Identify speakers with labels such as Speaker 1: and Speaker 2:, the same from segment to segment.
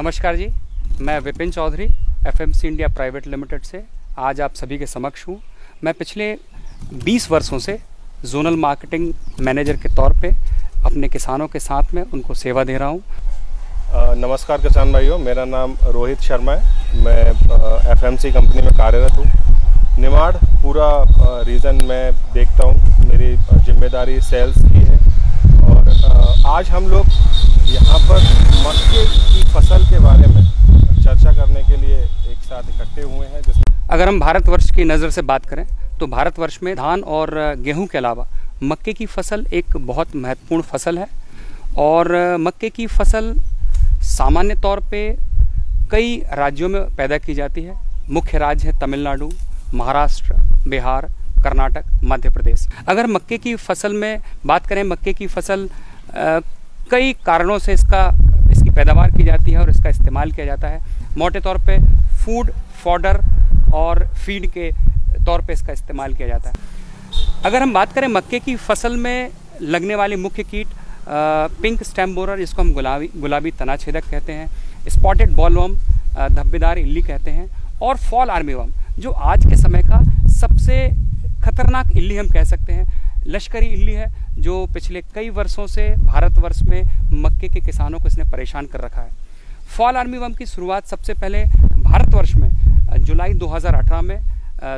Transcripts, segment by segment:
Speaker 1: नमस्कार जी, मैं Vipin Chaudhary FMC India private limited से आज आप सभी के समक्ष हूँ। मैं पिछले 20 वर्षों से जोनल मार्केटिंग मैनेजर के तौर पे अपने किसानों के साथ में उनको सेवा दे रहा हूँ।
Speaker 2: नमस्कार किसान भाइयों, मेरा नाम रोहित शर्मा है। मैं FMC कंपनी में कार्यरत हूँ। निमाड़ पूरा रीजन मैं देखता हूँ, मेरी जिम्मेदारी सेल्स की है। और आज हम लोग यहाँ पर मक्के की फसल के बारे में चर्चा करने के लिए एक साथ इकट्ठे हुए हैं।
Speaker 1: अगर हम भारतवर्ष की नज़र से बात करें तो भारतवर्ष में धान और गेहूं के अलावा मक्के की फसल एक बहुत महत्वपूर्ण फसल है। और मक्के की फसल सामान्य तौर पे कई राज्यों में पैदा की जाती है। मुख्य राज्य है तमिलनाडु, महाराष्ट्र, बिहार, कर्नाटक, मध्य प्रदेश। अगर मक्के की फसल में बात करें, मक्के की फसल कई कारणों से इसकी पैदावार की जाती है और इसका इस्तेमाल किया जाता है। मोटे तौर पे फूड, फॉडर और फीड के तौर पे इसका इस्तेमाल किया जाता है। अगर हम बात करें मक्के की फसल में लगने वाली मुख्य कीट पिंक स्टेम बोरर, जिसको हम गुलाबी तना छेदक कहते हैं, स्पॉटेड बॉलवर्म, धब्बेदार इल्ली कहते हैं, और फॉल आर्मीवर्म, जो आज के समय का सबसे खतरनाक इल्ली हम कह सकते हैं। लश्करी इल्ली है जो पिछले कई वर्षों से भारतवर्ष में मक्के के किसानों को इसने परेशान कर रखा है। फॉल आर्मीवर्म की शुरुआत सबसे पहले भारतवर्ष में जुलाई 2018 में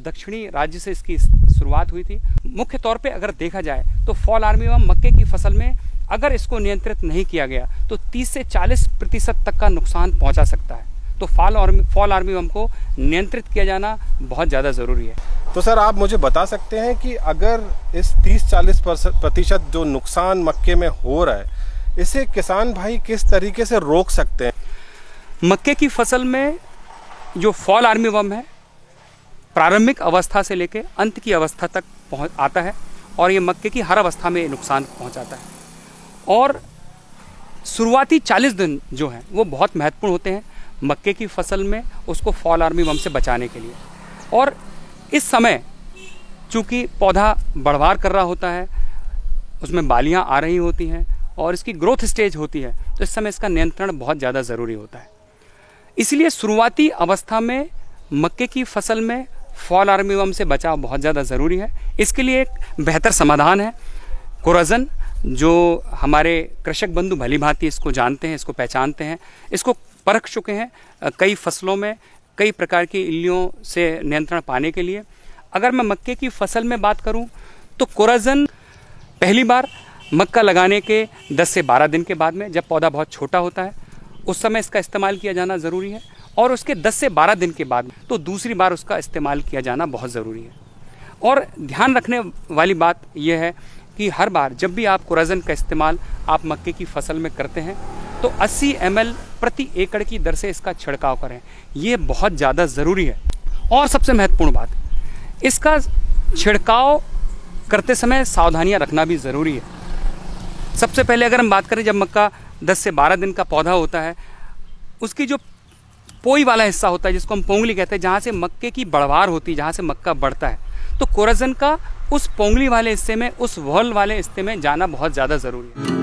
Speaker 1: दक्षिणी राज्य से इसकी शुरुआत हुई थी। मुख्य तौर पे अगर देखा जाए तो फॉल आर्मीवर्म मक्के की फसल में अगर इसको नियंत्रित नहीं किया गया तो 30 से 40% तक का नुकसान पहुंचा सकता है। तो फॉल आर्मीवर्म को नियंत्रित किया जाना बहुत ज़्यादा ज़रूरी है।
Speaker 2: तो सर, आप मुझे बता सकते हैं कि अगर इस 30-40% जो नुकसान मक्के में हो रहा है, इसे किसान भाई किस तरीके से रोक सकते हैं?
Speaker 1: मक्के की फसल में जो फॉल आर्मीवर्म है, प्रारंभिक अवस्था से लेकर अंत की अवस्था तक पहुँच आता है और ये मक्के की हर अवस्था में नुकसान पहुँचाता है। और शुरुआती 40 दिन जो हैं वो बहुत महत्वपूर्ण होते हैं मक्के की फसल में उसको फॉल आर्मीवर्म से बचाने के लिए। और इस समय चूँकि पौधा बढ़वार कर रहा होता है, उसमें बालियाँ आ रही होती हैं और इसकी ग्रोथ स्टेज होती है, तो इस समय इसका नियंत्रण बहुत ज़्यादा ज़रूरी होता है। इसलिए शुरुआती अवस्था में मक्के की फसल में फॉल आर्मीवर्म से बचाव बहुत ज़्यादा ज़रूरी है। इसके लिए एक बेहतर समाधान है कोराज़न, जो हमारे कृषक बंधु भली भांति इसको जानते हैं, इसको पहचानते हैं, इसको परख चुके हैं कई फसलों में कई प्रकार की इल्लियों से नियंत्रण पाने के लिए। अगर मैं मक्के की फसल में बात करूं तो कोराज़न पहली बार मक्का लगाने के 10 से 12 दिन के बाद में, जब पौधा बहुत छोटा होता है, उस समय इसका इस्तेमाल किया जाना ज़रूरी है। और उसके 10 से 12 दिन के बाद तो दूसरी बार उसका इस्तेमाल किया जाना बहुत ज़रूरी है। और ध्यान रखने वाली बात यह है कि हर बार जब भी आप कोराज़न का इस्तेमाल आप मक्के की फसल में करते हैं तो 80 ml प्रति एकड़ की दर से इसका छिड़काव करें। ये बहुत ज़्यादा ज़रूरी है। और सबसे महत्वपूर्ण बात, इसका छिड़काव करते समय सावधानियां रखना भी ज़रूरी है। सबसे पहले अगर हम बात करें, जब मक्का 10 से 12 दिन का पौधा होता है, उसकी जो पोई वाला हिस्सा होता है, जिसको हम पोंगली कहते हैं, जहाँ से मक्के की बढ़वार होती है, जहाँ से मक्का बढ़ता है, तो कोराज़न का उस पोंगली वाले हिस्से में, उस वॉल वाले हिस्से में जाना बहुत ज़्यादा ज़रूरी है।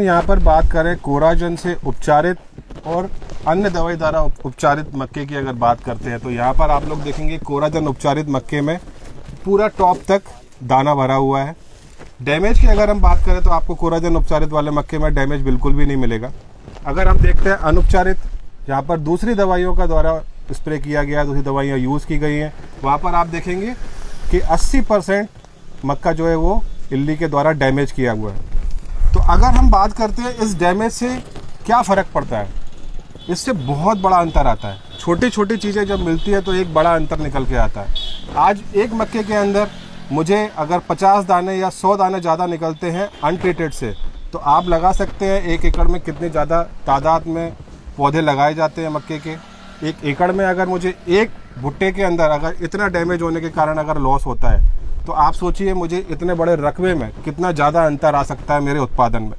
Speaker 2: यहाँ पर बात करें कोराज़न से उपचारित और अन्य दवाई द्वारा उपचारित मक्के की अगर बात करते हैं, तो यहाँ पर आप लोग देखेंगे कोराज़न उपचारित मक्के में पूरा टॉप तक दाना भरा हुआ है। डैमेज की अगर हम बात करें तो आपको कोराज़न उपचारित वाले मक्के में डैमेज बिल्कुल भी नहीं मिलेगा। अगर हम देखते हैं अनुपचारित, जहाँ पर दूसरी दवाइयों का द्वारा स्प्रे किया गया, दूसरी दवाइयाँ यूज़ की गई हैं, वहाँ पर आप देखेंगे कि 80% मक्का जो है वो इल्ली के द्वारा डैमेज किया हुआ है। तो अगर हम बात करते हैं इस डैमेज से क्या फ़र्क पड़ता है, इससे बहुत बड़ा अंतर आता है। छोटी छोटी चीज़ें जब मिलती है तो एक बड़ा अंतर निकल के आता है। आज एक मक्के के अंदर मुझे अगर 50 दाने या 100 दाने ज़्यादा निकलते हैं अनट्रीटेड से, तो आप लगा सकते हैं 1 एकड़ में कितने ज़्यादा तादाद में पौधे लगाए जाते हैं मक्के के। 1 एकड़ में अगर मुझे एक भुट्टे के अंदर अगर इतना डैमेज होने के कारण अगर लॉस होता है, तो आप सोचिए मुझे इतने बड़े रकबे में कितना ज़्यादा अंतर आ सकता है मेरे उत्पादन में।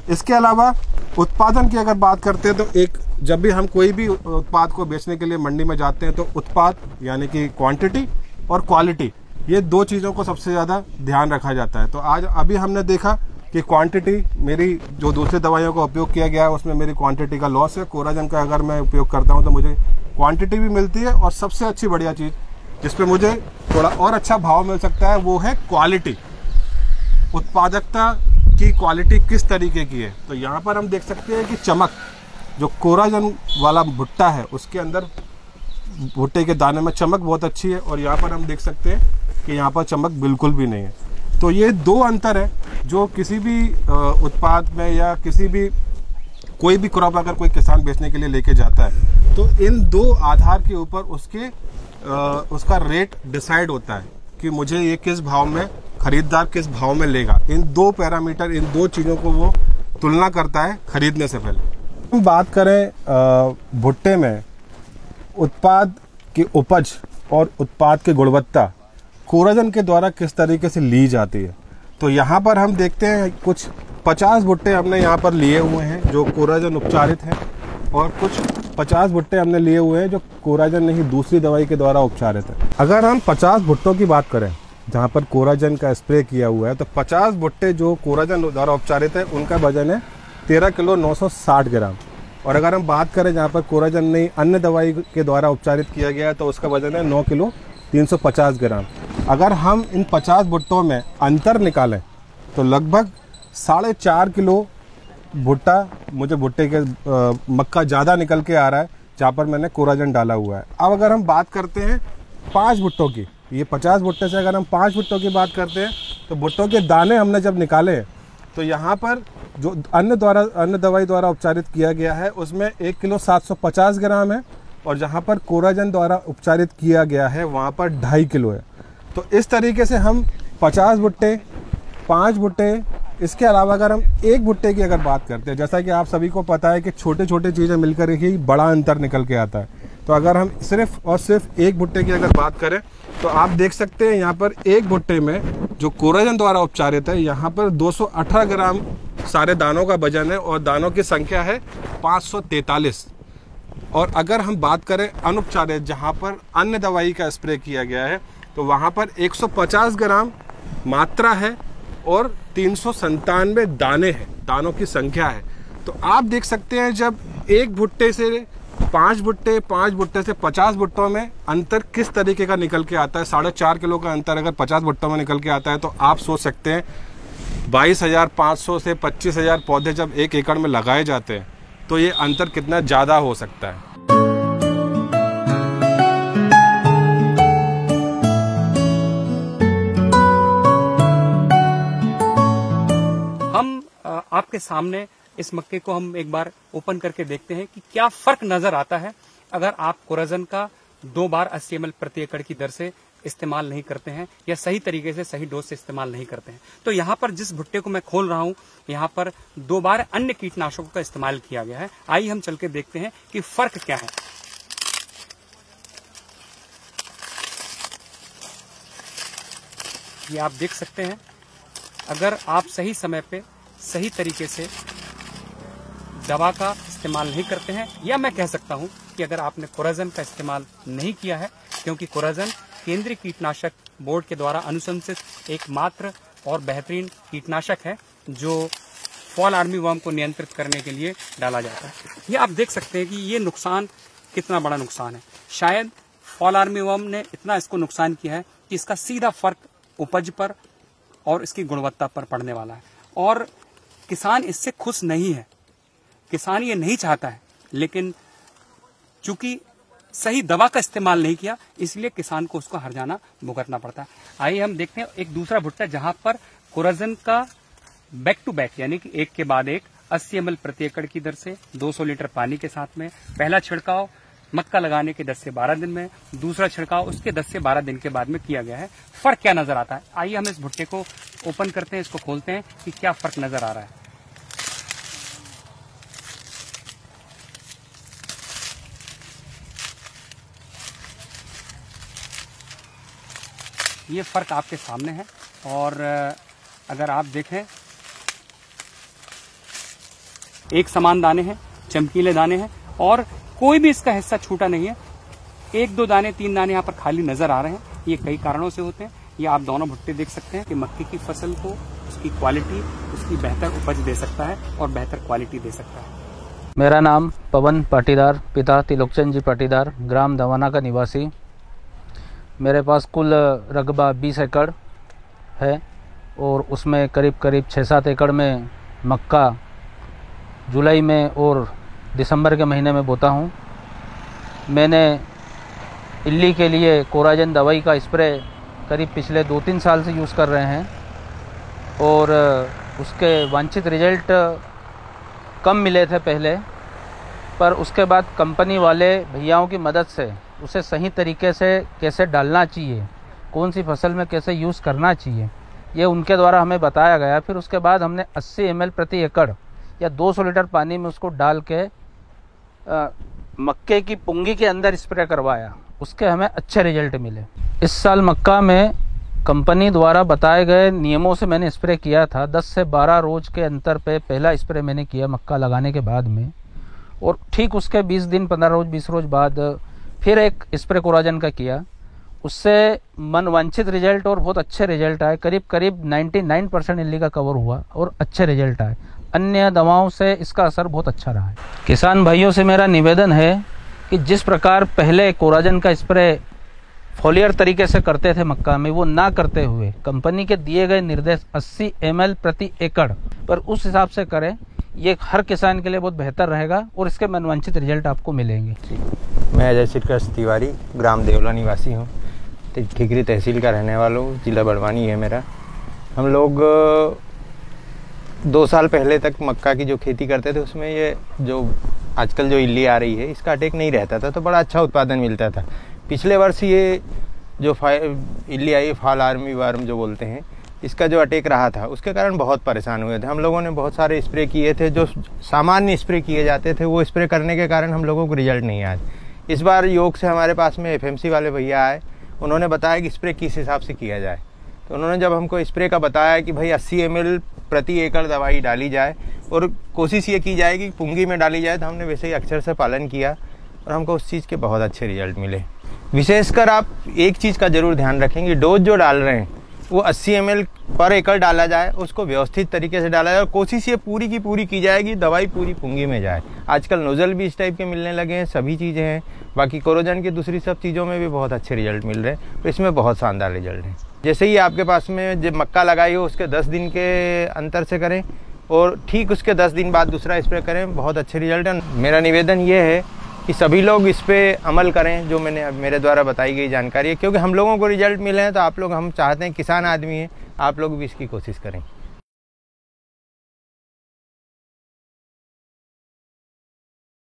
Speaker 2: इसके अलावा उत्पादन की अगर बात करते हैं तो जब भी हम कोई भी उत्पाद को बेचने के लिए मंडी में जाते हैं तो उत्पाद यानी कि क्वांटिटी और क्वालिटी, ये दो चीज़ों को सबसे ज़्यादा ध्यान रखा जाता है। तो आज अभी हमने देखा कि क्वांटिटी, मेरी जो दूसरी दवाइयों का उपयोग किया गया है उसमें मेरी क्वांटिटी का लॉस है। कोराजन का अगर मैं उपयोग करता हूँ तो मुझे क्वांटिटी भी मिलती है, और सबसे अच्छी बढ़िया चीज़ जिस पे मुझे थोड़ा और अच्छा भाव मिल सकता है वो है क्वालिटी। उत्पादकता की क्वालिटी किस तरीके की है, तो यहाँ पर हम देख सकते हैं कि चमक, जो कोराजन वाला भुट्टा है उसके अंदर भुट्टे के दाने में चमक बहुत अच्छी है, और यहाँ पर हम देख सकते हैं कि यहाँ पर चमक बिल्कुल भी नहीं है। तो ये दो अंतर है जो किसी भी उत्पाद में या किसी भी कोई भी क्रॉप अगर कोई किसान बेचने के लिए लेके जाता है तो इन दो आधार के ऊपर उसका रेट डिसाइड होता है कि मुझे ये किस भाव में, खरीदार किस भाव में लेगा। इन दो पैरामीटर, इन दो चीज़ों को वो तुलना करता है खरीदने से पहले। हम बात करें भुट्टे में उत्पाद की उपज और उत्पाद की गुणवत्ता कोराजन के द्वारा किस तरीके से ली जाती है, तो यहाँ पर हम देखते हैं कुछ 50 भुट्टे हमने यहाँ पर लिए हुए हैं जो कोराजन उपचारित हैं, और कुछ 50 भुट्टे हमने लिए हुए हैं जो कोराजन नहीं दूसरी दवाई के द्वारा उपचारित है। अगर हम 50 भुट्टों की बात करें जहाँ पर कोराजन का स्प्रे किया हुआ है, तो 50 भुट्टे जो कोराजन द्वारा उपचारित है उनका वजन है 13 किलो 960 ग्राम। और अगर हम बात करें जहाँ पर कोराजन नहीं अन्य दवाई के द्वारा उपचारित किया गया है तो उसका वजन है 9 किलो 350 ग्राम। अगर हम इन 50 भुट्टों में अंतर निकालें तो लगभग 4.5 किलो भुट्टा मुझे भुट्टे के मक्का ज़्यादा निकल के आ रहा है जहाँ पर मैंने कोराजन डाला हुआ है। अब अगर हम बात करते हैं 5 भुट्टों की, ये 50 भुट्टे से अगर हम 5 भुट्टों की बात करते हैं तो भुट्टों के दाने हमने जब निकाले तो यहाँ पर जो अन्य दवाई द्वारा उपचारित किया गया है उसमें 1 किलो 750 ग्राम है, और जहाँ पर कोराजन द्वारा उपचारित किया गया है वहाँ पर 2.5 किलो है। तो इस तरीके से हम 50 भुट्टे, 5 भुट्टे, इसके अलावा अगर हम एक भुट्टे की अगर बात करते हैं, जैसा कि आप सभी को पता है कि छोटे छोटे चीज़ें मिलकर ही बड़ा अंतर निकल के आता है, तो अगर हम सिर्फ और सिर्फ एक भुट्टे की अगर बात करें तो आप देख सकते हैं यहाँ पर एक भुट्टे में जो कोराजन द्वारा उपचारित है यहाँ पर 218 ग्राम सारे दानों का वजन है, और दानों की संख्या है 543। और अगर हम बात करें अनुपचारित जहाँ पर अन्य दवाई का स्प्रे किया गया है तो वहाँ पर 150 ग्राम मात्रा है और 397 दाने हैं, दानों की संख्या है। तो आप देख सकते हैं जब एक भुट्टे से 5 भुट्टे, 5 भुट्टे से 50 भुट्टों में अंतर किस तरीके का निकल के आता है। 4.5 किलो का अंतर अगर 50 भुट्टों में निकल के आता है तो आप सोच सकते हैं 22,500 से 25,000 पौधे जब 1 एकड़ में लगाए जाते हैं तो ये अंतर कितना ज़्यादा हो सकता है।
Speaker 1: हम आपके सामने इस मक्के को हम एक बार ओपन करके देखते हैं कि क्या फर्क नजर आता है अगर आप कोराजन का 2 बार 80 ml प्रति एकड़ की दर से इस्तेमाल नहीं करते हैं या सही तरीके से सही डोज से इस्तेमाल नहीं करते हैं। तो यहाँ पर जिस भुट्टे को मैं खोल रहा हूँ यहाँ पर 2 बार अन्य कीटनाशकों का इस्तेमाल किया गया है। आइए हम चल के देखते हैं कि फर्क क्या है। ये आप देख सकते हैं, अगर आप सही समय पे सही तरीके से दवा का इस्तेमाल नहीं करते हैं, या मैं कह सकता हूं कि अगर आपने कोराजन का इस्तेमाल नहीं किया है, क्योंकि कोराजन केंद्रीय कीटनाशक बोर्ड के द्वारा अनुशंसित एकमात्र और बेहतरीन कीटनाशक है जो फॉल आर्मी वर्म को नियंत्रित करने के लिए डाला जाता है। ये आप देख सकते हैं कि ये नुकसान कितना बड़ा नुकसान है। शायद फॉल आर्मी वर्म ने इतना इसको नुकसान किया है कि इसका सीधा फर्क उपज पर और इसकी गुणवत्ता पर पड़ने वाला है, और किसान इससे खुश नहीं है। किसान ये नहीं चाहता है, लेकिन चूंकि सही दवा का इस्तेमाल नहीं किया इसलिए किसान को उसको हर्जाना भुगतना पड़ता है। आइए हम देखते हैं एक दूसरा भुट्टा जहां पर कोराजन का बैक टू बैक यानी कि एक के बाद एक 80 ml प्रति एकड़ की दर से 200 लीटर पानी के साथ में पहला छिड़काव मक्का लगाने के 10 से 12 दिन में, दूसरा छिड़काव उसके 10 से 12 दिन के बाद में किया गया है। फर्क क्या नजर आता है, आइए हम इस भुट्टे को ओपन करते हैं, इसको खोलते हैं कि क्या फर्क नजर आ रहा है। ये फर्क आपके सामने है, और अगर आप देखें एक समान दाने हैं, चमकीले दाने हैं और कोई भी इसका हिस्सा छूटा नहीं है। 1-2 दाने 3 दाने यहाँ पर खाली नजर आ रहे हैं। ये कई कारणों से होते हैं। ये आप दोनों भुट्टे देख सकते हैं कि मक्के की फसल को उसकी क्वालिटी, उसकी बेहतर उपज दे सकता है और बेहतर क्वालिटी दे सकता है।
Speaker 3: मेरा नाम पवन पाटीदार, पिता त्रिलोकचंद जी पाटीदार, ग्राम दवाना का निवासी। मेरे पास कुल रकबा 20 एकड़ है और उसमें करीब 6-7 एकड़ में मक्का जुलाई में और दिसंबर के महीने में बोता हूँ। मैंने इल्ली के लिए कोराजन दवाई का स्प्रे करीब पिछले 2-3 साल से यूज़ कर रहे हैं और उसके वांछित रिजल्ट कम मिले थे पहले, पर उसके बाद कंपनी वाले भैयाओं की मदद से उसे सही तरीके से कैसे डालना चाहिए, कौन सी फसल में कैसे यूज़ करना चाहिए, ये उनके द्वारा हमें बताया गया। फिर उसके बाद हमने 80 ml प्रति एकड़ या 200 लीटर पानी में उसको डाल के मक्के की पुंगी के अंदर स्प्रे करवाया। उसके हमें अच्छे रिजल्ट मिले। इस साल मक्का में कंपनी द्वारा बताए गए नियमों से मैंने स्प्रे किया था। 10 से 12 रोज के अंतर पे पहला स्प्रे मैंने किया मक्का लगाने के बाद में, और ठीक उसके 20 दिन 15 रोज 20 रोज बाद फिर एक स्प्रे कोराजन का किया। उससे मनवांछित रिजल्ट और बहुत अच्छे रिजल्ट आए। करीब 99% इल्ली का कवर हुआ और अच्छे रिजल्ट आए। अन्य दवाओं से इसका असर बहुत अच्छा रहा है। किसान भाइयों से मेरा निवेदन है कि जिस प्रकार पहले कोराजन का स्प्रे फॉलियर तरीके से करते थे मक्का में, वो ना करते हुए कंपनी के दिए गए निर्देश 80 ml प्रति एकड़ पर उस हिसाब से करें। ये हर किसान के लिए बहुत बेहतर रहेगा और इसके मनवांछित रिजल्ट आपको मिलेंगे।
Speaker 4: मैं अजय श्रीकृष्ण तिवारी, ग्राम देवला निवासी हूँ, ठिकरी तहसील का रहने वाला हूँ, जिला बड़वानी है मेरा। हम लोग 2 साल पहले तक मक्का की जो खेती करते थे उसमें ये जो आजकल जो इल्ली आ रही है इसका अटैक नहीं रहता था, तो बड़ा अच्छा उत्पादन मिलता था। पिछले वर्ष ये जो इल्ली आई, फॉल आर्मी वर्म जो बोलते हैं, इसका जो अटैक रहा था उसके कारण बहुत परेशान हुए थे। हम लोगों ने बहुत सारे स्प्रे किए थे, जो सामान्य स्प्रे किए जाते थे वो स्प्रे करने के कारण हम लोगों को रिजल्ट नहीं आया। इस बार योग से हमारे पास में FMC वाले भैया आए, उन्होंने बताया कि स्प्रे किस हिसाब से किया जाए। तो उन्होंने जब हमको स्प्रे का बताया कि भाई 80 ml प्रति एकड़ दवाई डाली जाए और कोशिश ये की जाए कि पुंगी में डाली जाए, तो हमने वैसे ही अक्षर से पालन किया और हमको उस चीज़ के बहुत अच्छे रिजल्ट मिले। विशेषकर आप एक चीज़ का ज़रूर ध्यान रखेंगे, डोज जो डाल रहे हैं वो 80 ml पर एकड़ डाला जाए, उसको व्यवस्थित तरीके से डाला जाए और कोशिश ये पूरी की पूरी की जाएगी दवाई पूरी पुंगी में जाए। आजकल नोजल भी इस टाइप के मिलने लगे हैं, सभी चीज़ें हैं। बाकी कोरोजन की दूसरी सब चीज़ों में भी बहुत अच्छे रिजल्ट मिल रहे हैं, तो इसमें बहुत शानदार रिजल्ट हैं। जैसे ही आपके पास में जब मक्का लगाई हो उसके 10 दिन के अंतर से करें और ठीक उसके 10 दिन बाद दूसरा स्प्रे करें, बहुत अच्छे रिजल्ट हैं। मेरा निवेदन ये है कि सभी लोग इस पर अमल करें जो मेरे द्वारा बताई गई जानकारी है, क्योंकि हम लोगों को रिजल्ट मिले हैं, तो आप लोग, हम चाहते हैं, किसान आदमी हैं, आप लोग भी इसकी कोशिश करें।